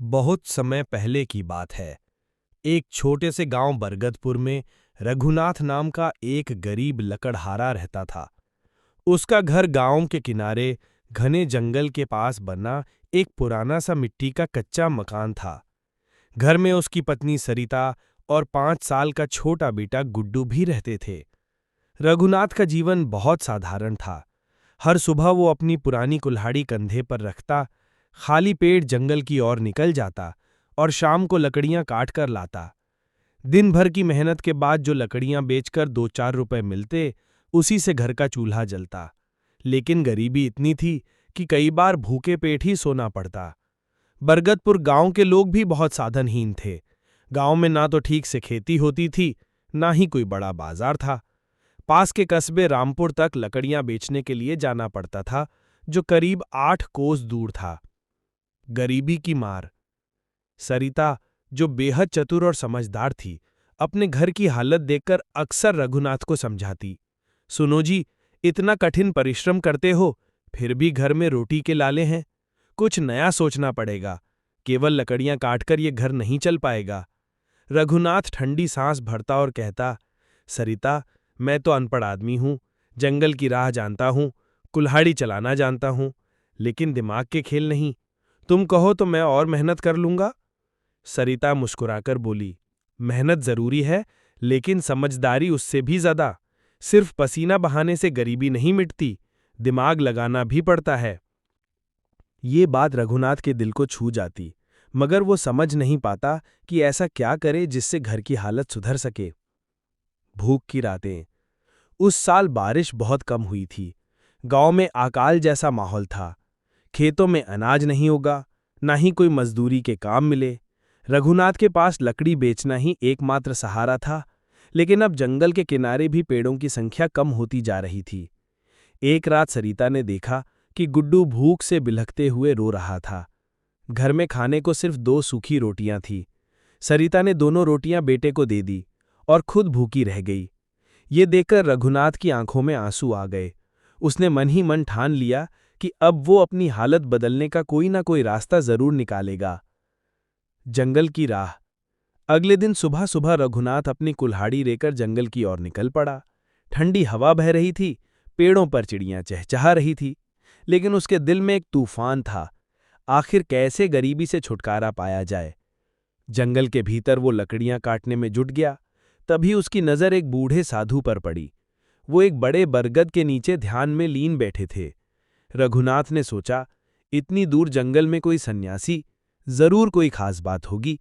बहुत समय पहले की बात है। एक छोटे से गांव बरगदपुर में रघुनाथ नाम का एक गरीब लकड़हारा रहता था। उसका घर गांव के किनारे घने जंगल के पास बना एक पुराना सा मिट्टी का कच्चा मकान था। घर में उसकी पत्नी सरिता और 5 साल का छोटा बेटा गुड्डू भी रहते थे। रघुनाथ का जीवन बहुत साधारण था। हर सुबह वो अपनी पुरानी कुल्हाड़ी कंधे पर रखता, खाली पेट जंगल की ओर निकल जाता और शाम को लकड़ियां काट कर लाता। दिन भर की मेहनत के बाद जो लकड़ियां बेचकर 2-4 रुपए मिलते, उसी से घर का चूल्हा जलता। लेकिन गरीबी इतनी थी कि कई बार भूखे पेट ही सोना पड़ता। बरगदपुर गांव के लोग भी बहुत साधनहीन थे। गांव में ना तो ठीक से खेती होती थी, ना ही कोई बड़ा बाजार था। पास के कस्बे रामपुर तक लकड़ियां बेचने के लिए जाना पड़ता था, जो करीब 8 कोस दूर था। गरीबी की मार। सरिता, जो बेहद चतुर और समझदार थी, अपने घर की हालत देखकर अक्सर रघुनाथ को समझाती। सुनो जी, इतना कठिन परिश्रम करते हो, फिर भी घर में रोटी के लाले हैं। कुछ नया सोचना पड़ेगा। केवल लकड़ियां काटकर ये घर नहीं चल पाएगा। रघुनाथ ठंडी सांस भरता और कहता, सरिता, मैं तो अनपढ़ आदमी हूं, जंगल की राह जानता हूं, कुल्हाड़ी चलाना जानता हूं, लेकिन दिमाग के खेल नहीं। तुम कहो तो मैं और मेहनत कर लूंगा। सरिता मुस्कुराकर बोली, मेहनत जरूरी है, लेकिन समझदारी उससे भी ज्यादा। सिर्फ पसीना बहाने से गरीबी नहीं मिटती, दिमाग लगाना भी पड़ता है। ये बात रघुनाथ के दिल को छू जाती, मगर वो समझ नहीं पाता कि ऐसा क्या करे जिससे घर की हालत सुधर सके। भूख की रातें। उस साल बारिश बहुत कम हुई थी। गांव में अकाल जैसा माहौल था। खेतों में अनाज नहीं उगा, ना ही कोई मजदूरी के काम मिले। रघुनाथ के पास लकड़ी बेचना ही एकमात्र सहारा था, लेकिन अब जंगल के किनारे भी पेड़ों की संख्या कम होती जा रही थी। एक रात सरिता ने देखा कि गुड्डू भूख से बिलखते हुए रो रहा था। घर में खाने को सिर्फ 2 सूखी रोटियां थी। सरिता ने दोनों रोटियां बेटे को दे दी और खुद भूखी रह गई। ये देखकर रघुनाथ की आंखों में आंसू आ गए। उसने मन ही मन ठान लिया कि अब वो अपनी हालत बदलने का कोई ना कोई रास्ता जरूर निकालेगा। जंगल की राह। अगले दिन सुबह सुबह रघुनाथ अपनी कुल्हाड़ी लेकर जंगल की ओर निकल पड़ा। ठंडी हवा बह रही थी, पेड़ों पर चिड़ियां चहचहा रही थी, लेकिन उसके दिल में एक तूफान था। आखिर कैसे गरीबी से छुटकारा पाया जाए। जंगल के भीतर वो लकड़ियां काटने में जुट गया। तभी उसकी नजर एक बूढ़े साधु पर पड़ी। वो एक बड़े बरगद के नीचे ध्यान में लीन बैठे थे। रघुनाथ ने सोचा, इतनी दूर जंगल में कोई सन्यासी, जरूर कोई खास बात होगी।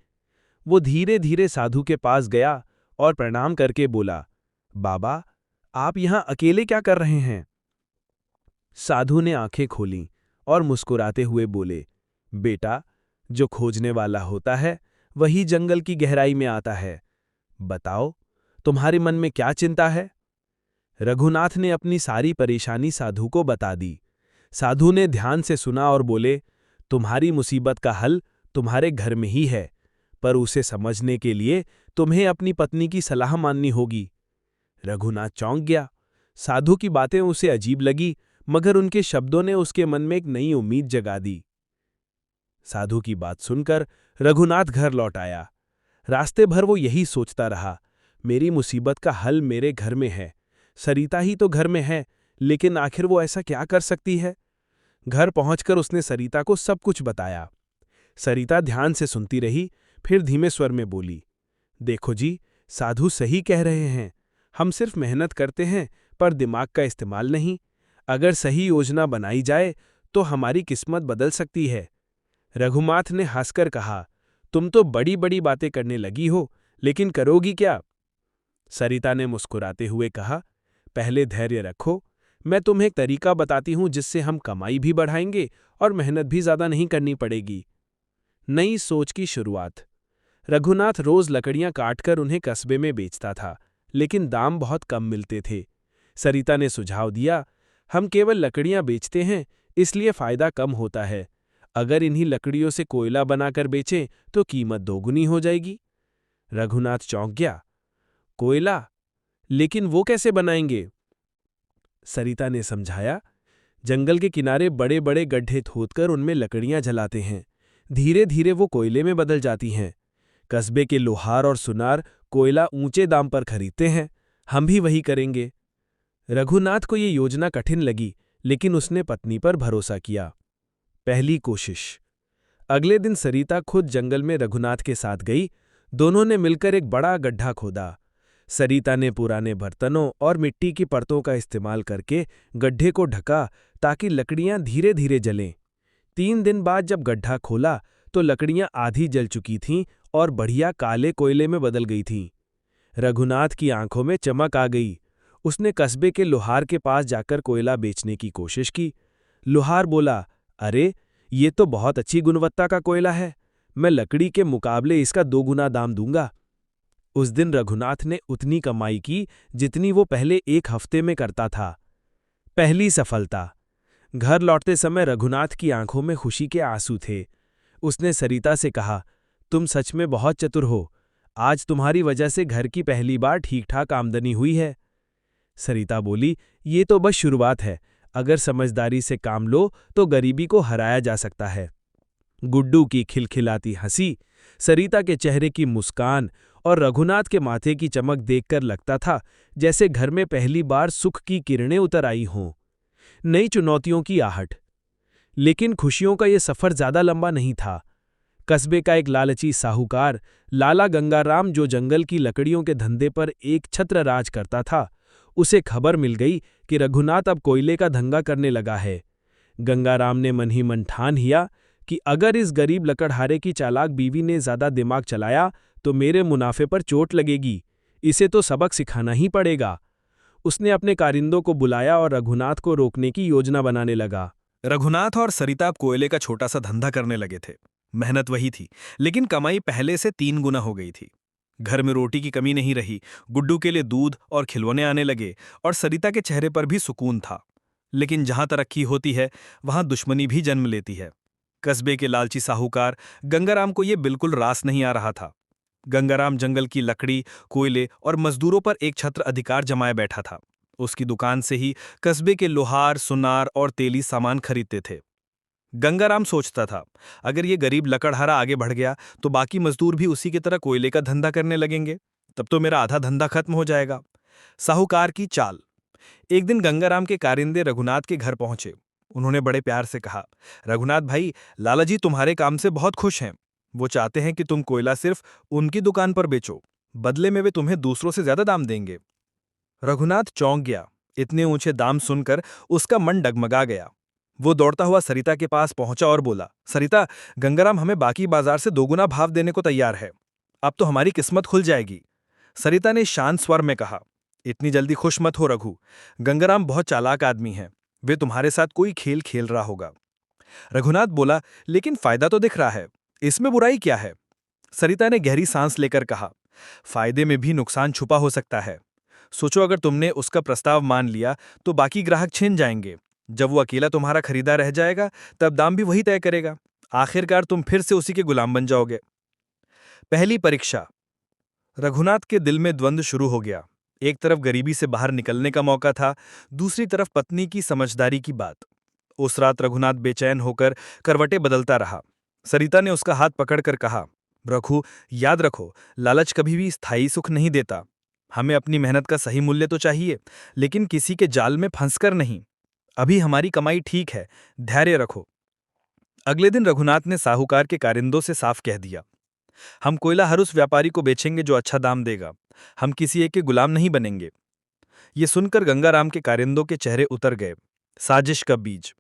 वो धीरे धीरे साधु के पास गया और प्रणाम करके बोला, बाबा, आप यहां अकेले क्या कर रहे हैं? साधु ने आंखें खोलीं और मुस्कुराते हुए बोले, बेटा, जो खोजने वाला होता है वही जंगल की गहराई में आता है। बताओ, तुम्हारे मन में क्या चिंता है? रघुनाथ ने अपनी सारी परेशानी साधु को बता दी। साधु ने ध्यान से सुना और बोले, तुम्हारी मुसीबत का हल तुम्हारे घर में ही है, पर उसे समझने के लिए तुम्हें अपनी पत्नी की सलाह माननी होगी। रघुनाथ चौंक गया। साधु की बातें उसे अजीब लगी, मगर उनके शब्दों ने उसके मन में एक नई उम्मीद जगा दी। साधु की बात सुनकर रघुनाथ घर लौट आया। रास्ते भर वो यही सोचता रहा, मेरी मुसीबत का हल मेरे घर में है। सरिता ही तो घर में है, लेकिन आखिर वो ऐसा क्या कर सकती है? घर पहुंचकर उसने सरिता को सब कुछ बताया। सरिता ध्यान से सुनती रही, फिर धीमे स्वर में बोली, देखो जी, साधु सही कह रहे हैं। हम सिर्फ मेहनत करते हैं, पर दिमाग का इस्तेमाल नहीं। अगर सही योजना बनाई जाए तो हमारी किस्मत बदल सकती है। रघुनाथ ने हंसकर कहा, तुम तो बड़ी बड़ी बातें करने लगी हो, लेकिन करोगी क्या? सरिता ने मुस्कुराते हुए कहा, पहले धैर्य रखो। मैं तुम्हें एक तरीका बताती हूं जिससे हम कमाई भी बढ़ाएंगे और मेहनत भी ज्यादा नहीं करनी पड़ेगी। नई सोच की शुरुआत। रघुनाथ रोज लकड़ियां काटकर उन्हें कस्बे में बेचता था, लेकिन दाम बहुत कम मिलते थे। सरिता ने सुझाव दिया, हम केवल लकड़ियां बेचते हैं, इसलिए फायदा कम होता है। अगर इन्हीं लकड़ियों से कोयला बनाकर बेचें तो कीमत दोगुनी हो जाएगी। रघुनाथ चौंक गया, कोयला? लेकिन वो कैसे बनाएंगे? सरिता ने समझाया, जंगल के किनारे बड़े बड़े गड्ढे खोदकर उनमें लकड़ियां जलाते हैं। धीरे धीरे वो कोयले में बदल जाती हैं। कस्बे के लोहार और सुनार कोयला ऊंचे दाम पर खरीदते हैं। हम भी वही करेंगे। रघुनाथ को ये योजना कठिन लगी, लेकिन उसने पत्नी पर भरोसा किया। पहली कोशिश। अगले दिन सरिता खुद जंगल में रघुनाथ के साथ गई। दोनों ने मिलकर एक बड़ा गड्ढा खोदा। सरिता ने पुराने बर्तनों और मिट्टी की परतों का इस्तेमाल करके गड्ढे को ढका ताकि लकड़ियां धीरे धीरे जलें। 3 दिन बाद जब गड्ढा खोला तो लकड़ियां आधी जल चुकी थीं और बढ़िया काले कोयले में बदल गई थीं। रघुनाथ की आंखों में चमक आ गई। उसने कस्बे के लोहार के पास जाकर कोयला बेचने की कोशिश की। लोहार बोला, अरे ये तो बहुत अच्छी गुणवत्ता का कोयला है, मैं लकड़ी के मुकाबले इसका 2 गुना दाम दूंगा। उस दिन रघुनाथ ने उतनी कमाई की जितनी वो पहले 1 हफ्ते में करता था। पहली सफलता। घर लौटते समय रघुनाथ की आंखों में खुशी के आंसू थे। उसने सरिता से कहा, तुम सच में बहुत चतुर हो। आज तुम्हारी वजह से घर की पहली बार ठीक ठाक आमदनी हुई है। सरिता बोली, ये तो बस शुरुआत है। अगर समझदारी से काम लो तो गरीबी को हराया जा सकता है। गुड्डू की खिलखिलाती हंसी, सरिता के चेहरे की मुस्कान और रघुनाथ के माथे की चमक देखकर लगता था जैसे घर में पहली बार सुख की किरणें उतर आई हों। नई चुनौतियों की आहट। लेकिन खुशियों का ये सफर ज्यादा लंबा नहीं था। कस्बे का एक लालची साहूकार, लाला गंगाराम, जो जंगल की लकड़ियों के धंधे पर एक छत्र राज करता था, उसे खबर मिल गई कि रघुनाथ अब कोयले का धंधा करने लगा है। गंगाराम ने मन ही मन ठान लिया कि अगर इस गरीब लकड़हारे की चालाक बीवी ने ज्यादा दिमाग चलाया तो मेरे मुनाफे पर चोट लगेगी। इसे तो सबक सिखाना ही पड़ेगा। उसने अपने कारिंदों को बुलाया और रघुनाथ को रोकने की योजना बनाने लगा। रघुनाथ और सरिता अब कोयले का छोटा सा धंधा करने लगे थे। मेहनत वही थी, लेकिन कमाई पहले से 3 गुना हो गई थी। घर में रोटी की कमी नहीं रही। गुड्डू के लिए दूध और खिलौने आने लगे और सरिता के चेहरे पर भी सुकून था। लेकिन जहां तरक्की होती है वहां दुश्मनी भी जन्म लेती है। कस्बे के लालची साहूकार गंगाराम को यह बिल्कुल रास नहीं आ रहा था। गंगाराम जंगल की लकड़ी, कोयले और मजदूरों पर एक छत्र अधिकार जमाए बैठा था। उसकी दुकान से ही कस्बे के लोहार, सुनार और तेली सामान खरीदते थे। गंगाराम सोचता था, अगर ये गरीब लकड़हारा आगे बढ़ गया तो बाकी मजदूर भी उसी की तरह कोयले का धंधा करने लगेंगे। तब तो मेरा आधा धंधा खत्म हो जाएगा। साहूकार की चाल। एक दिन गंगाराम के कारिंदे रघुनाथ के घर पहुंचे। उन्होंने बड़े प्यार से कहा, रघुनाथ भाई, लाला जी तुम्हारे काम से बहुत खुश हैं। वो चाहते हैं कि तुम कोयला सिर्फ उनकी दुकान पर बेचो, बदले में वे तुम्हें दूसरों से ज्यादा दाम देंगे। रघुनाथ चौंक गया। इतने ऊंचे दाम सुनकर उसका मन डगमगा गया। वो दौड़ता हुआ सरिता के पास पहुंचा और बोला, सरिता, गंगाराम हमें बाकी बाजार से 2 गुना भाव देने को तैयार है। अब तो हमारी किस्मत खुल जाएगी। सरिता ने शांत स्वर में कहा, इतनी जल्दी खुश मत हो रघु। गंगाराम बहुत चालाक आदमी हैं। वे तुम्हारे साथ कोई खेल खेल रहा होगा। रघुनाथ बोला, लेकिन फायदा तो दिख रहा है, इसमें बुराई क्या है? सरिता ने गहरी सांस लेकर कहा, फायदे में भी नुकसान छुपा हो सकता है। सोचो, अगर तुमने उसका प्रस्ताव मान लिया तो बाकी ग्राहक छिन जाएंगे। जब वो अकेला तुम्हारा खरीदार रह जाएगा तब दाम भी वही तय करेगा। आखिरकार तुम फिर से उसी के गुलाम बन जाओगे। पहली परीक्षा। रघुनाथ के दिल में द्वंद्व शुरू हो गया। एक तरफ गरीबी से बाहर निकलने का मौका था, दूसरी तरफ पत्नी की समझदारी की बात। उस रात रघुनाथ बेचैन होकर करवटें बदलता रहा। सरिता ने उसका हाथ पकड़कर कहा, रघु, याद रखो, लालच कभी भी स्थायी सुख नहीं देता। हमें अपनी मेहनत का सही मूल्य तो चाहिए, लेकिन किसी के जाल में फंसकर नहीं। अभी हमारी कमाई ठीक है, धैर्य रखो। अगले दिन रघुनाथ ने साहूकार के कारिंदों से साफ कह दिया, हम कोयला हर उस व्यापारी को बेचेंगे जो अच्छा दाम देगा। हम किसी एक के गुलाम नहीं बनेंगे। ये सुनकर गंगाराम के कारिंदों के चेहरे उतर गए। साजिश का बीज।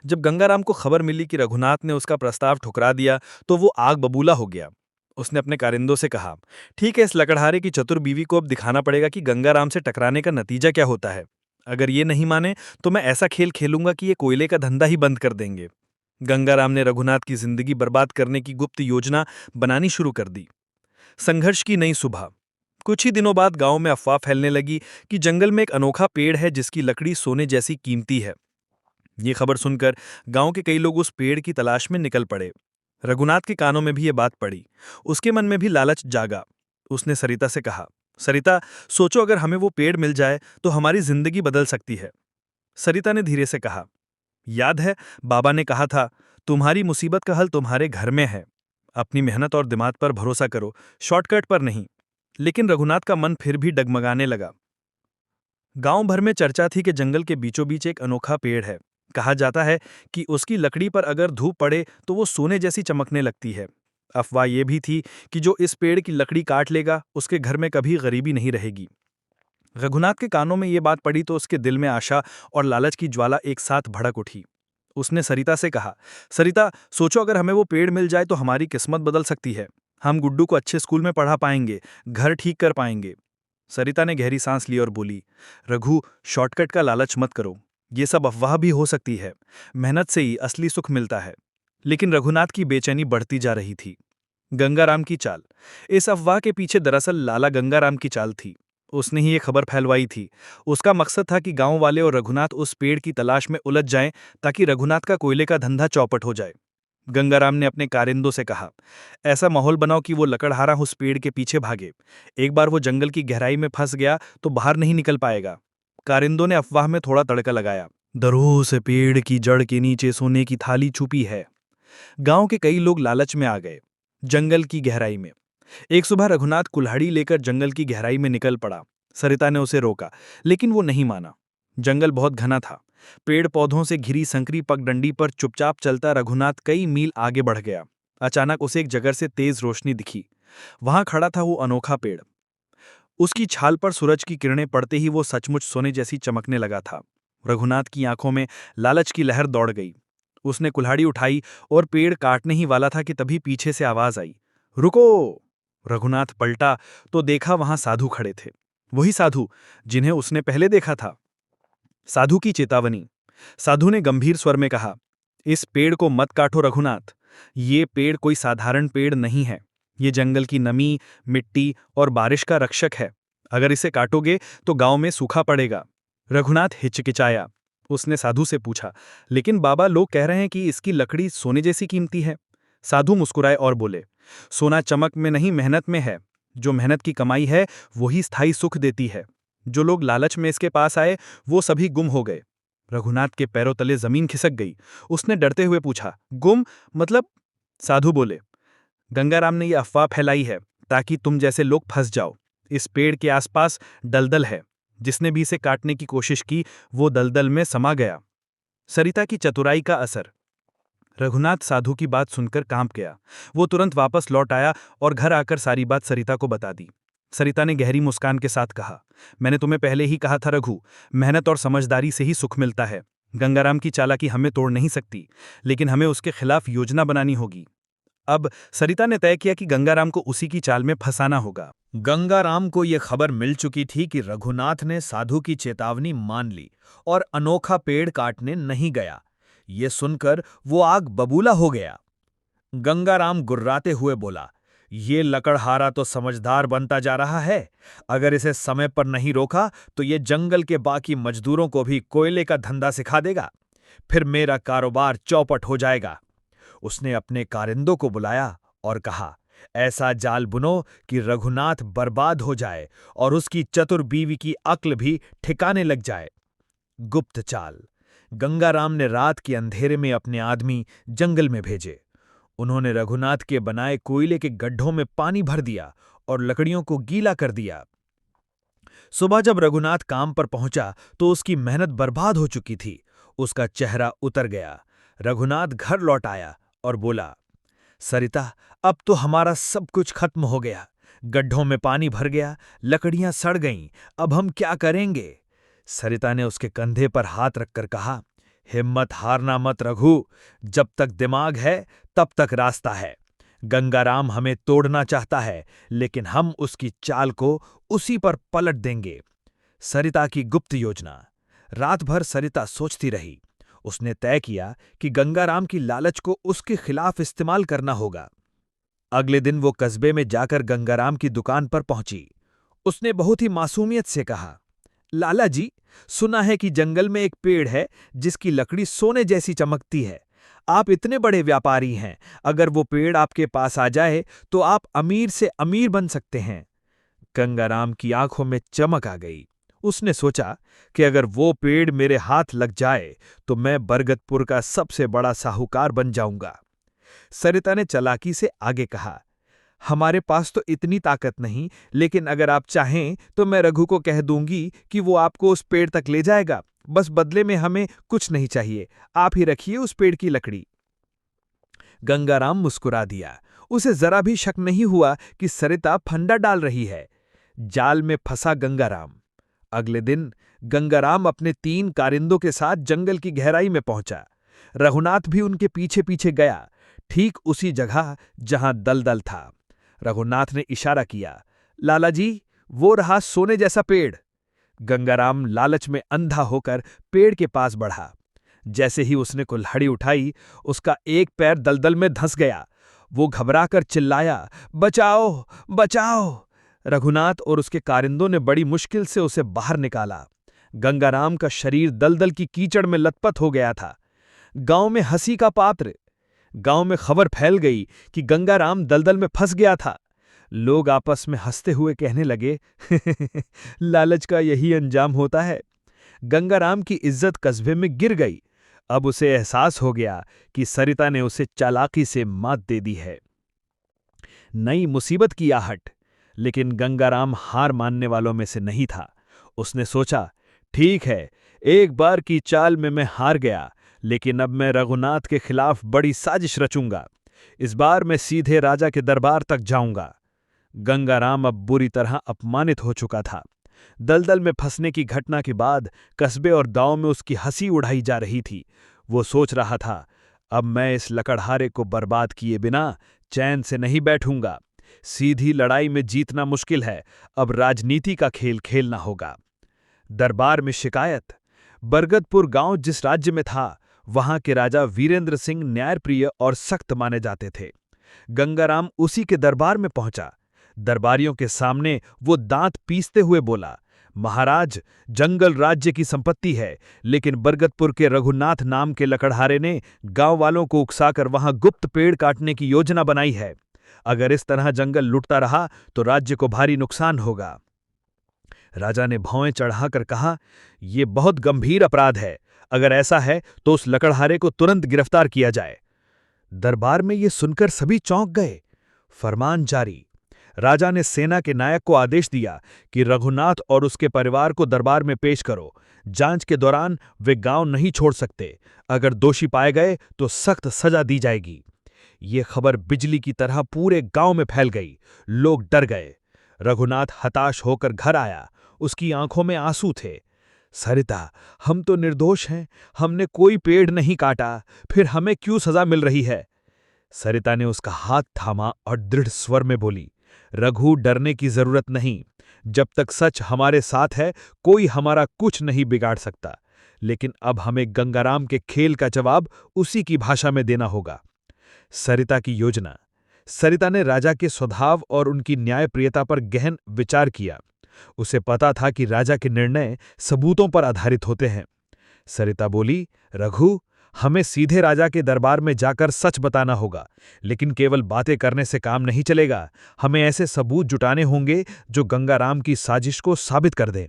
जब गंगाराम को खबर मिली कि रघुनाथ ने उसका प्रस्ताव ठुकरा दिया तो वो आग बबूला हो गया। उसने अपने कारिंदों से कहा, ठीक है, इस लकड़हारे की चतुर बीवी को अब दिखाना पड़ेगा कि गंगाराम से टकराने का नतीजा क्या होता है। अगर ये नहीं माने तो मैं ऐसा खेल खेलूंगा कि ये कोयले का धंधा ही बंद कर देंगे। गंगाराम ने रघुनाथ की जिंदगी बर्बाद करने की गुप्त योजना बनानी शुरू कर दी। संघर्ष की नई सुबह। कुछ ही दिनों बाद गांव में अफवाह फैलने लगी कि जंगल में एक अनोखा पेड़ है जिसकी लकड़ी सोने जैसी कीमती है। ये खबर सुनकर गांव के कई लोग उस पेड़ की तलाश में निकल पड़े। रघुनाथ के कानों में भी ये बात पड़ी। उसके मन में भी लालच जागा। उसने सरिता से कहा, सरिता, सोचो, अगर हमें वो पेड़ मिल जाए तो हमारी जिंदगी बदल सकती है। सरिता ने धीरे से कहा, याद है, बाबा ने कहा था, तुम्हारी मुसीबत का हल तुम्हारे घर में है। अपनी मेहनत और दिमाग पर भरोसा करो, शॉर्टकट पर नहीं। लेकिन रघुनाथ का मन फिर भी डगमगाने लगा। गांव भर में चर्चा थी कि जंगल के बीचों बीच एक अनोखा पेड़ है। कहा जाता है कि उसकी लकड़ी पर अगर धूप पड़े तो वो सोने जैसी चमकने लगती है। अफवाह ये भी थी कि जो इस पेड़ की लकड़ी काट लेगा उसके घर में कभी गरीबी नहीं रहेगी। रघुनाथ के कानों में ये बात पड़ी तो उसके दिल में आशा और लालच की ज्वाला एक साथ भड़क उठी। उसने सरिता से कहा, सरिता, सोचो अगर हमें वो पेड़ मिल जाए तो हमारी किस्मत बदल सकती है। हम गुड्डू को अच्छे स्कूल में पढ़ा पाएंगे, घर ठीक कर पाएंगे। सरिता ने गहरी सांस ली और बोली, रघु, शॉर्टकट का लालच मत करो। ये सब अफवाह भी हो सकती है। मेहनत से ही असली सुख मिलता है। लेकिन रघुनाथ की बेचैनी बढ़ती जा रही थी। गंगाराम की चाल। इस अफवाह के पीछे दरअसल लाला गंगाराम की चाल थी। उसने ही ये खबर फैलवाई थी। उसका मकसद था कि गांव वाले और रघुनाथ उस पेड़ की तलाश में उलझ जाएं ताकि रघुनाथ का कोयले का धंधा चौपट हो जाए। गंगाराम ने अपने कारिंदों से कहा, ऐसा माहौल बनाओ कि वो लकड़हारा उस पेड़ के पीछे भागे। एक बार वो जंगल की गहराई में फंस गया तो बाहर नहीं निकल पाएगा। कारिंदों ने अफवाह में थोड़ा तड़का लगाया, दरों से पेड़ की जड़ के नीचे सोने की थाली छुपी है। गांव के कई लोग लालच में आ गए। जंगल की गहराई में एक सुबह रघुनाथ कुल्हाड़ी लेकर जंगल की गहराई में निकल पड़ा। सरिता ने उसे रोका, लेकिन वो नहीं माना। जंगल बहुत घना था। पेड़ पौधों से घिरी संकरी पगडंडी पर चुपचाप चलता रघुनाथ कई मील आगे बढ़ गया। अचानक उसे एक जगह से तेज रोशनी दिखी। वहां खड़ा था वो अनोखा पेड़। उसकी छाल पर सूरज की किरणें पड़ते ही वो सचमुच सोने जैसी चमकने लगा था। रघुनाथ की आंखों में लालच की लहर दौड़ गई। उसने कुल्हाड़ी उठाई और पेड़ काटने ही वाला था कि तभी पीछे से आवाज आई, रुको! रघुनाथ पलटा तो देखा वहां साधु खड़े थे। वही साधु जिन्हें उसने पहले देखा था। साधु की चेतावनी। साधु ने गंभीर स्वर में कहा, इस पेड़ को मत काटो रघुनाथ। ये पेड़ कोई साधारण पेड़ नहीं है। ये जंगल की नमी, मिट्टी और बारिश का रक्षक है। अगर इसे काटोगे तो गांव में सूखा पड़ेगा। रघुनाथ हिचकिचाया। उसने साधु से पूछा, लेकिन बाबा, लोग कह रहे हैं कि इसकी लकड़ी सोने जैसी कीमती है। साधु मुस्कुराए और बोले, सोना चमक में नहीं, मेहनत में है। जो मेहनत की कमाई है वही स्थायी सुख देती है। जो लोग लालच में इसके पास आए वो सभी गुम हो गए। रघुनाथ के पैरों तले जमीन खिसक गई। उसने डरते हुए पूछा, गुम मतलब? साधु बोले, गंगाराम ने यह अफवाह फैलाई है ताकि तुम जैसे लोग फंस जाओ। इस पेड़ के आसपास दलदल है। जिसने भी इसे काटने की कोशिश की वो दलदल में समा गया। सरिता की चतुराई का असर। रघुनाथ साधु की बात सुनकर कांप गया। वो तुरंत वापस लौट आया और घर आकर सारी बात सरिता को बता दी। सरिता ने गहरी मुस्कान के साथ कहा, मैंने तुम्हें पहले ही कहा था रघु, मेहनत और समझदारी से ही सुख मिलता है। गंगाराम की चालाकी हमें तोड़ नहीं सकती, लेकिन हमें उसके खिलाफ योजना बनानी होगी। अब सरिता ने तय किया कि गंगाराम को उसी की चाल में फंसाना होगा। गंगाराम को यह खबर मिल चुकी थी कि रघुनाथ ने साधु की चेतावनी मान ली और अनोखा पेड़ काटने नहीं गया। ये सुनकर वो आग बबूला हो गया। गंगाराम गुर्राते हुए बोला, ये लकड़हारा तो समझदार बनता जा रहा है। अगर इसे समय पर नहीं रोका तो ये जंगल के बाकी मजदूरों को भी कोयले का धंधा सिखा देगा। फिर मेरा कारोबार चौपट हो जाएगा। उसने अपने कारिंदों को बुलाया और कहा, ऐसा जाल बुनो कि रघुनाथ बर्बाद हो जाए और उसकी चतुर बीवी की अक्ल भी ठिकाने लग जाए। गुप्त चाल। गंगाराम ने रात के अंधेरे में अपने आदमी जंगल में भेजे। उन्होंने रघुनाथ के बनाए कोयले के गड्ढों में पानी भर दिया और लकड़ियों को गीला कर दिया। सुबह जब रघुनाथ काम पर पहुंचा तो उसकी मेहनत बर्बाद हो चुकी थी। उसका चेहरा उतर गया। रघुनाथ घर लौट आया और बोला, सरिता, अब तो हमारा सब कुछ खत्म हो गया। गड्ढों में पानी भर गया, लकड़ियां सड़ गईं। अब हम क्या करेंगे? सरिता ने उसके कंधे पर हाथ रखकर कहा, हिम्मत हारना मत रघु। जब तक दिमाग है तब तक रास्ता है। गंगाराम हमें तोड़ना चाहता है, लेकिन हम उसकी चाल को उसी पर पलट देंगे। सरिता की गुप्त योजना। रात भर सरिता सोचती रही। उसने तय किया कि गंगाराम की लालच को उसके खिलाफ इस्तेमाल करना होगा। अगले दिन वो कस्बे में जाकर गंगाराम की दुकान पर पहुंची। उसने बहुत ही मासूमियत से कहा, लाला जी, सुना है कि जंगल में एक पेड़ है जिसकी लकड़ी सोने जैसी चमकती है। आप इतने बड़े व्यापारी हैं, अगर वो पेड़ आपके पास आ जाए तो आप अमीर से अमीर बन सकते हैं। गंगाराम की आंखों में चमक आ गई। उसने सोचा कि अगर वो पेड़ मेरे हाथ लग जाए तो मैं बरगदपुर का सबसे बड़ा साहूकार बन जाऊंगा। सरिता ने चालाकी से आगे कहा, हमारे पास तो इतनी ताकत नहीं, लेकिन अगर आप चाहें तो मैं रघु को कह दूंगी कि वो आपको उस पेड़ तक ले जाएगा। बस बदले में हमें कुछ नहीं चाहिए, आप ही रखिए उस पेड़ की लकड़ी। गंगाराम मुस्कुरा दिया। उसे जरा भी शक नहीं हुआ कि सरिता फंडा डाल रही है। जाल में फंसा गंगाराम। अगले दिन गंगाराम अपने 3 कारिंदों के साथ जंगल की गहराई में पहुंचा। रघुनाथ भी उनके पीछे पीछे गया, ठीक उसी जगह जहां दलदल था। रघुनाथ ने इशारा किया, लालाजी, वो रहा सोने जैसा पेड़। गंगाराम लालच में अंधा होकर पेड़ के पास बढ़ा। जैसे ही उसने कुल्हाड़ी उठाई, उसका एक पैर दलदल में धंस गया। वो घबराकर चिल्लाया, बचाओ, बचाओ! रघुनाथ और उसके कारिंदों ने बड़ी मुश्किल से उसे बाहर निकाला। गंगाराम का शरीर दलदल की कीचड़ में लथपथ हो गया था। गांव में हंसी का पात्र। गांव में खबर फैल गई कि गंगाराम दलदल में फंस गया था। लोग आपस में हंसते हुए कहने लगे, लालच का यही अंजाम होता है। गंगाराम की इज्जत कस्बे में गिर गई। अब उसे एहसास हो गया कि सरिता ने उसे चालाकी से मात दे दी है। नई मुसीबत की आहट। लेकिन गंगाराम हार मानने वालों में से नहीं था। उसने सोचा, ठीक है, एक बार की चाल में मैं हार गया, लेकिन अब मैं रघुनाथ के खिलाफ बड़ी साजिश रचूंगा। इस बार मैं सीधे राजा के दरबार तक जाऊंगा। गंगाराम अब बुरी तरह अपमानित हो चुका था। दलदल में फंसने की घटना के बाद कस्बे और गांव में उसकी हंसी उड़ाई जा रही थी। वो सोच रहा था, अब मैं इस लकड़हारे को बर्बाद किए बिना चैन से नहीं बैठूंगा। सीधी लड़ाई में जीतना मुश्किल है, अब राजनीति का खेल खेलना होगा। दरबार में शिकायत। बरगदपुर गांव जिस राज्य में था, वहां के राजा वीरेंद्र सिंह न्यायप्रिय और सख्त माने जाते थे। गंगाराम उसी के दरबार में पहुंचा। दरबारियों के सामने वो दांत पीसते हुए बोला, महाराज, जंगल राज्य की संपत्ति है, लेकिन बरगदपुर के रघुनाथ नाम के लकड़हारे ने गांव वालों को उकसाकर वहां गुप्त पेड़ काटने की योजना बनाई है। अगर इस तरह जंगल लुटता रहा तो राज्य को भारी नुकसान होगा। राजा ने भौएं चढ़ाकर कहा, यह बहुत गंभीर अपराध है। अगर ऐसा है तो उस लकड़हारे को तुरंत गिरफ्तार किया जाए। दरबार में ये सुनकर सभी चौंक गए। फरमान जारी। राजा ने सेना के नायक को आदेश दिया कि रघुनाथ और उसके परिवार को दरबार में पेश करो। जांच के दौरान वे गांव नहीं छोड़ सकते। अगर दोषी पाए गए तो सख्त सजा दी जाएगी। ये खबर बिजली की तरह पूरे गांव में फैल गई। लोग डर गए। रघुनाथ हताश होकर घर आया। उसकी आंखों में आंसू थे। सरिता, हम तो निर्दोष हैं, हमने कोई पेड़ नहीं काटा, फिर हमें क्यों सजा मिल रही है? सरिता ने उसका हाथ थामा और दृढ़ स्वर में बोली, रघु, डरने की जरूरत नहीं। जब तक सच हमारे साथ है, कोई हमारा कुछ नहीं बिगाड़ सकता। लेकिन अब हमें गंगाराम के खेल का जवाब उसी की भाषा में देना होगा। सरिता की योजना। सरिता ने राजा के स्वभाव और उनकी न्यायप्रियता पर गहन विचार किया। उसे पता था कि राजा के निर्णय सबूतों पर आधारित होते हैं। सरिता बोली, रघु, हमें सीधे राजा के दरबार में जाकर सच बताना होगा, लेकिन केवल बातें करने से काम नहीं चलेगा। हमें ऐसे सबूत जुटाने होंगे जो गंगाराम की साजिश को साबित कर दें।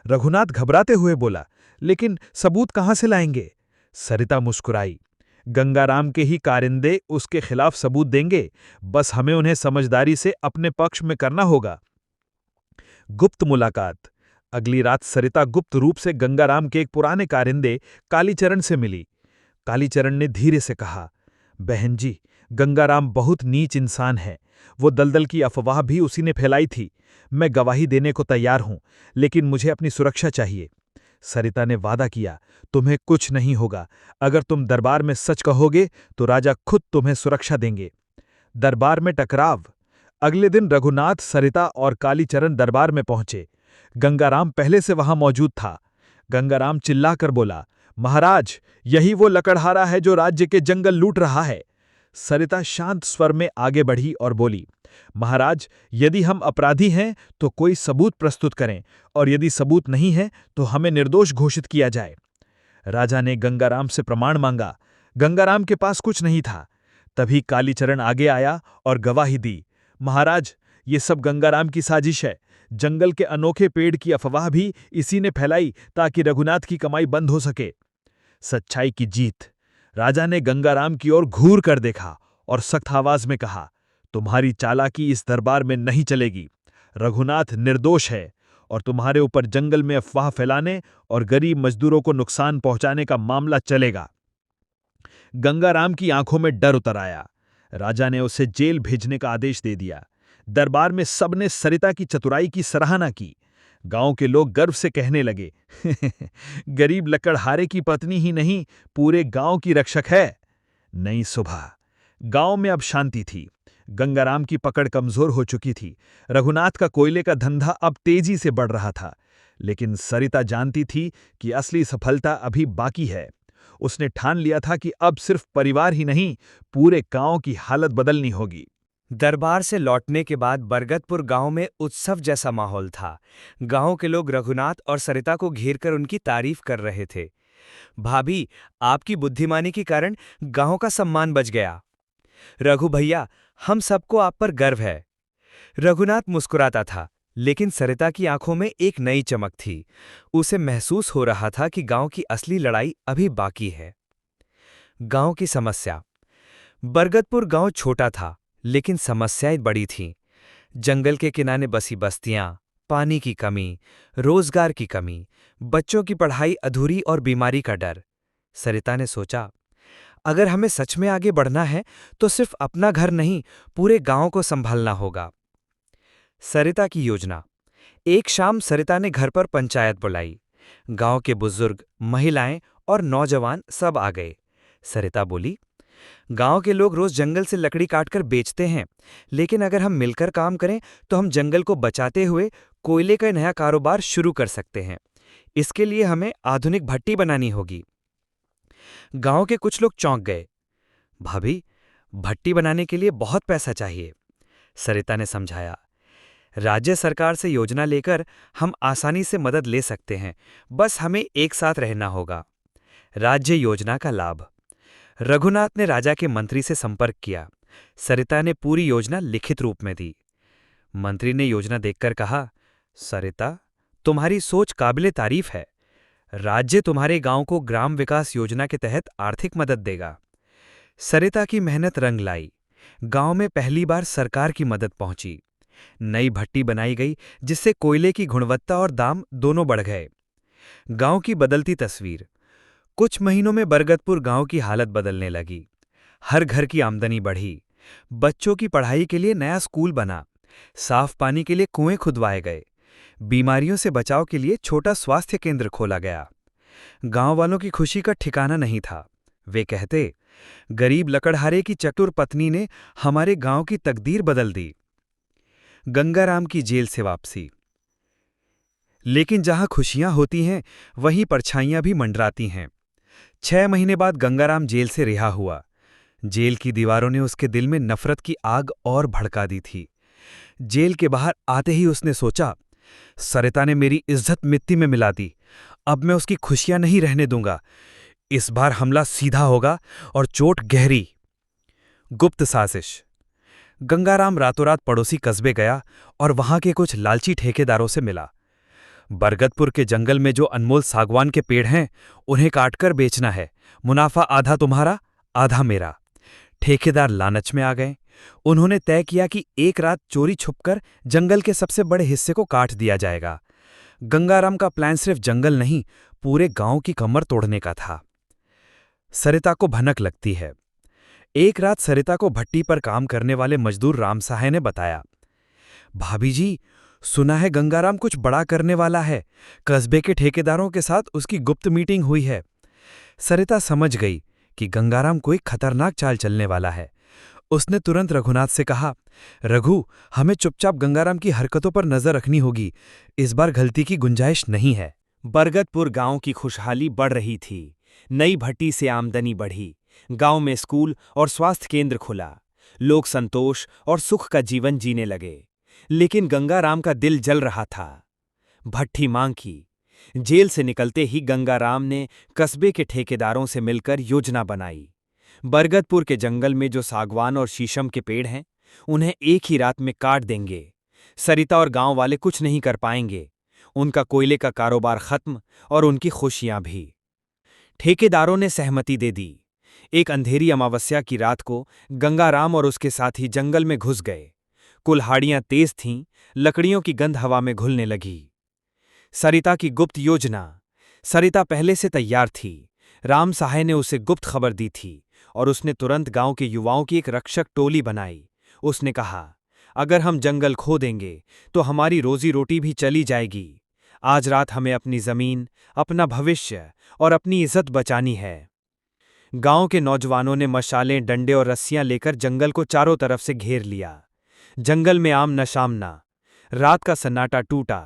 रघुनाथ घबराते हुए बोला, लेकिन सबूत कहां से लाएंगे? सरिता मुस्कुराई, गंगाराम के ही कारिंदे उसके खिलाफ सबूत देंगे, बस हमें उन्हें समझदारी से अपने पक्ष में करना होगा। गुप्त मुलाकात। अगली रात सरिता गुप्त रूप से गंगाराम के एक पुराने कारिंदे कालीचरण से मिली। कालीचरण ने धीरे से कहा, बहन जी, गंगाराम बहुत नीच इंसान है। वो दलदल की अफवाह भी उसी ने फैलाई थी। मैं गवाही देने को तैयार हूं, लेकिन मुझे अपनी सुरक्षा चाहिए। सरिता ने वादा किया, तुम्हें कुछ नहीं होगा। अगर तुम दरबार में सच कहोगे तो राजा खुद तुम्हें सुरक्षा देंगे। दरबार में टकराव। अगले दिन रघुनाथ, सरिता और कालीचरण दरबार में पहुंचे। गंगाराम पहले से वहां मौजूद था। गंगाराम चिल्लाकर बोला, महाराज, यही वो लकड़हारा है जो राज्य के जंगल लूट रहा है। सरिता शांत स्वर में आगे बढ़ी और बोली, महाराज, यदि हम अपराधी हैं तो कोई सबूत प्रस्तुत करें, और यदि सबूत नहीं है तो हमें निर्दोष घोषित किया जाए। राजा ने गंगाराम से प्रमाण मांगा। गंगाराम के पास कुछ नहीं था। तभी कालीचरण आगे आया और गवाही दी, महाराज, ये सब गंगाराम की साजिश है। जंगल के अनोखे पेड़ की अफवाह भी इसी ने फैलाई ताकि रघुनाथ की कमाई बंद हो सके। सच्चाई की जीत। राजा ने गंगाराम की ओर घूर कर देखा और सख्त आवाज में कहा, तुम्हारी चालाकी इस दरबार में नहीं चलेगी। रघुनाथ निर्दोष है और तुम्हारे ऊपर जंगल में अफवाह फैलाने और गरीब मजदूरों को नुकसान पहुंचाने का मामला चलेगा। गंगाराम की आंखों में डर उतर आया। राजा ने उसे जेल भेजने का आदेश दे दिया। दरबार में सबने सरिता की चतुराई की सराहना की। गांव के लोग गर्व से कहने लगे, गरीब लकड़हारे की पत्नी ही नहीं, पूरे गांव की रक्षक है। नई सुबह। गांव में अब शांति थी। गंगाराम की पकड़ कमजोर हो चुकी थी। रघुनाथ का कोयले का धंधा अब तेजी से बढ़ रहा था। लेकिन सरिता जानती थी कि असली सफलता अभी बाकी है। उसने ठान लिया था कि अब सिर्फ परिवार ही नहीं, पूरे गांव की हालत बदलनी होगी। दरबार से लौटने के बाद बरगदपुर गांव में उत्सव जैसा माहौल था। गांव के लोग रघुनाथ और सरिता को घेरकर उनकी तारीफ कर रहे थे। भाभी, आपकी बुद्धिमानी के कारण गांव का सम्मान बच गया। रघु भैया, हम सबको आप पर गर्व है। रघुनाथ मुस्कुराता था, लेकिन सरिता की आंखों में एक नई चमक थी। उसे महसूस हो रहा था कि गांव की असली लड़ाई अभी बाकी है। गांव की समस्या। बरगदपुर गांव छोटा था, लेकिन समस्याएं बड़ी थीं। जंगल के किनारे बसी बस्तियां, पानी की कमी, रोजगार की कमी, बच्चों की पढ़ाई अधूरी और बीमारी का डर। सरिता ने सोचा, अगर हमें सच में आगे बढ़ना है तो सिर्फ अपना घर नहीं, पूरे गांव को संभालना होगा। सरिता की योजना। एक शाम सरिता ने घर पर पंचायत बुलाई। गांव के बुजुर्ग, महिलाएं और नौजवान सब आ गए। सरिता बोली, गांव के लोग रोज जंगल से लकड़ी काटकर बेचते हैं, लेकिन अगर हम मिलकर काम करें तो हम जंगल को बचाते हुए कोयले का नया कारोबार शुरू कर सकते हैं। इसके लिए हमें आधुनिक भट्टी बनानी होगी। गांव के कुछ लोग चौंक गए। भाभी, भट्टी बनाने के लिए बहुत पैसा चाहिए। सरिता ने समझाया, राज्य सरकार से योजना लेकर हम आसानी से मदद ले सकते हैं, बस हमें एक साथ रहना होगा। राज्य योजना का लाभ। रघुनाथ ने राजा के मंत्री से संपर्क किया। सरिता ने पूरी योजना लिखित रूप में दी। मंत्री ने योजना देखकर कहा, सरिता, तुम्हारी सोच काबिले तारीफ है। राज्य तुम्हारे गांव को ग्राम विकास योजना के तहत आर्थिक मदद देगा। सरिता की मेहनत रंग लाई। गांव में पहली बार सरकार की मदद पहुंची। नई भट्टी बनाई गई, जिससे कोयले की गुणवत्ता और दाम दोनों बढ़ गए। गांव की बदलती तस्वीर। कुछ महीनों में बरगदपुर गांव की हालत बदलने लगी। हर घर की आमदनी बढ़ी। बच्चों की पढ़ाई के लिए नया स्कूल बना। साफ पानी के लिए कुएं खुदवाए गए। बीमारियों से बचाव के लिए छोटा स्वास्थ्य केंद्र खोला गया। गांव वालों की खुशी का ठिकाना नहीं था। वे कहते, गरीब लकड़हारे की चतुर पत्नी ने हमारे गांव की तकदीर बदल दी। गंगाराम की जेल से वापसी। लेकिन जहां खुशियां होती हैं, वहीं परछाइयां भी मंडराती हैं। 6 महीने बाद गंगाराम जेल से रिहा हुआ। जेल की दीवारों ने उसके दिल में नफरत की आग और भड़का दी थी। जेल के बाहर आते ही उसने सोचा, सरिता ने मेरी इज्जत मिट्टी में मिला दी। अब मैं उसकी खुशियां नहीं रहने दूंगा। इस बार हमला सीधा होगा और चोट गहरी। गुप्त साजिश। गंगाराम रातों रात पड़ोसी कस्बे गया और वहां के कुछ लालची ठेकेदारों से मिला। बरगदपुर के जंगल में जो अनमोल सागवान के पेड़ हैं, उन्हें काटकर बेचना है। मुनाफा आधा तुम्हारा, आधा मेरा। ठेकेदार लालच में आ गए। उन्होंने तय किया कि एक रात चोरी छुपकर जंगल के सबसे बड़े हिस्से को काट दिया जाएगा। गंगाराम का प्लान सिर्फ जंगल नहीं, पूरे गांव की कमर तोड़ने का था। सरिता को भनक लगती है। एक रात सरिता को भट्टी पर काम करने वाले मजदूर राम सहाय ने बताया, भाभी जी, सुना है गंगाराम कुछ बड़ा करने वाला है। कस्बे के ठेकेदारों के साथ उसकी गुप्त मीटिंग हुई है। सरिता समझ गई कि गंगाराम कोई खतरनाक चाल चलने वाला है। उसने तुरंत रघुनाथ से कहा, रघु, हमें चुपचाप गंगाराम की हरकतों पर नजर रखनी होगी। इस बार गलती की गुंजाइश नहीं है। बरगदपुर गांव की खुशहाली बढ़ रही थी। नई भट्टी से आमदनी बढ़ी। गांव में स्कूल और स्वास्थ्य केंद्र खुला। लोग संतोष और सुख का जीवन जीने लगे। लेकिन गंगाराम का दिल जल रहा था। भट्टी मांग की। जेल से निकलते ही गंगाराम ने कस्बे के ठेकेदारों से मिलकर योजना बनाई। बरगदपुर के जंगल में जो सागवान और शीशम के पेड़ हैं, उन्हें एक ही रात में काट देंगे। सरिता और गांव वाले कुछ नहीं कर पाएंगे। उनका कोयले का कारोबार खत्म और उनकी खुशियां भी। ठेकेदारों ने सहमति दे दी। एक अंधेरी अमावस्या की रात को गंगाराम और उसके साथी जंगल में घुस गए। कुल्हाड़ियां तेज थीं, लकड़ियों की गंध हवा में घुलने लगी। सरिता की गुप्त योजना। सरिता पहले से तैयार थी। राम सहाय ने उसे गुप्त खबर दी थी और उसने तुरंत गांव के युवाओं की एक रक्षक टोली बनाई। उसने कहा, अगर हम जंगल खो देंगे तो हमारी रोजी रोटी भी चली जाएगी। आज रात हमें अपनी जमीन, अपना भविष्य और अपनी इज्जत बचानी है। गांव के नौजवानों ने मशालें, डंडे और रस्सियां लेकर जंगल को चारों तरफ से घेर लिया। जंगल में आमना सामना। रात का सन्नाटा टूटा।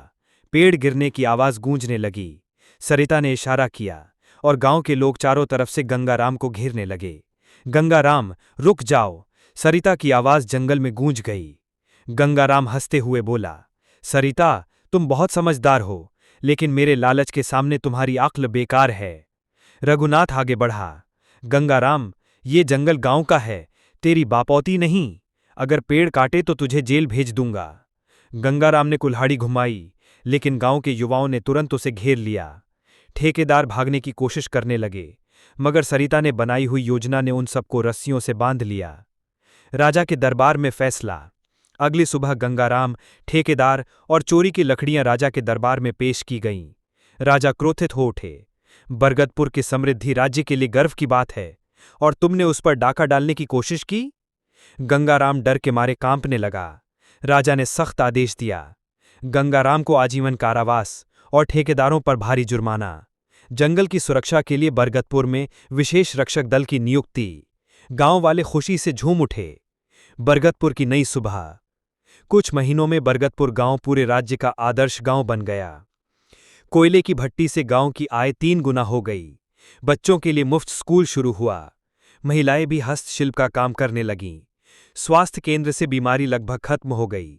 पेड़ गिरने की आवाज गूंजने लगी। सरिता ने इशारा किया और गांव के लोग चारों तरफ से गंगाराम को घेरने लगे। गंगाराम, रुक जाओ! सरिता की आवाज जंगल में गूंज गई। गंगाराम हंसते हुए बोला, सरिता, तुम बहुत समझदार हो, लेकिन मेरे लालच के सामने तुम्हारी अक्ल बेकार है। रघुनाथ आगे बढ़ा, गंगाराम, ये जंगल गांव का है, तेरी बापौती नहीं। अगर पेड़ काटे तो तुझे जेल भेज दूंगा। गंगाराम ने कुल्हाड़ी घुमाई, लेकिन गांव के युवाओं ने तुरंत उसे घेर लिया। ठेकेदार भागने की कोशिश करने लगे, मगर सरिता ने बनाई हुई योजना ने उन सबको रस्सियों से बांध लिया। राजा के दरबार में फैसला। अगली सुबह गंगाराम, ठेकेदार और चोरी की लकड़ियां राजा के दरबार में पेश की गईं। राजा क्रोधित हो उठे। बरगदपुर की समृद्धि राज्य के लिए गर्व की बात है, और तुमने उस पर डाका डालने की कोशिश की? गंगाराम डर के मारे कांपने लगा। राजा ने सख्त आदेश दिया, गंगाराम को आजीवन कारावास और ठेकेदारों पर भारी जुर्माना। जंगल की सुरक्षा के लिए बरगदपुर में विशेष रक्षक दल की नियुक्ति। गांव वाले खुशी से झूम उठे। बरगदपुर की नई सुबह। कुछ महीनों में बरगदपुर गांव पूरे राज्य का आदर्श गांव बन गया। कोयले की भट्टी से गांव की आय 3 गुना हो गई। बच्चों के लिए मुफ्त स्कूल शुरू हुआ। महिलाएं भी हस्तशिल्प का काम करने लगीं। स्वास्थ्य केंद्र से बीमारी लगभग खत्म हो गई।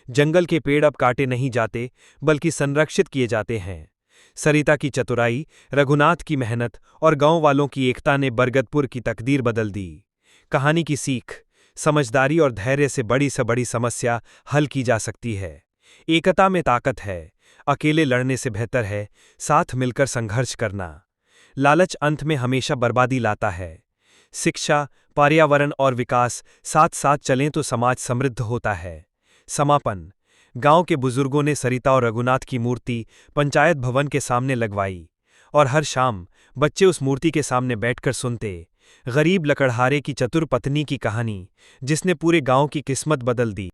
जंगल के पेड़ अब काटे नहीं जाते, बल्कि संरक्षित किए जाते हैं। सरिता की चतुराई, रघुनाथ की मेहनत और गांव वालों की एकता ने बरगदपुर की तकदीर बदल दी। कहानी की सीख, समझदारी और धैर्य से बड़ी से बड़ी समस्या हल की जा सकती है। एकता में ताकत है। अकेले लड़ने से बेहतर है साथ मिलकर संघर्ष करना। लालच अंत में हमेशा बर्बादी लाता है। शिक्षा, पर्यावरण और विकास साथ साथ चलें तो समाज समृद्ध होता है। समापन। गांव के बुजुर्गों ने सरिता और रघुनाथ की मूर्ति पंचायत भवन के सामने लगवाई, और हर शाम बच्चे उस मूर्ति के सामने बैठकर सुनते गरीब लकड़हारे की चतुर पत्नी की कहानी, जिसने पूरे गांव की किस्मत बदल दी।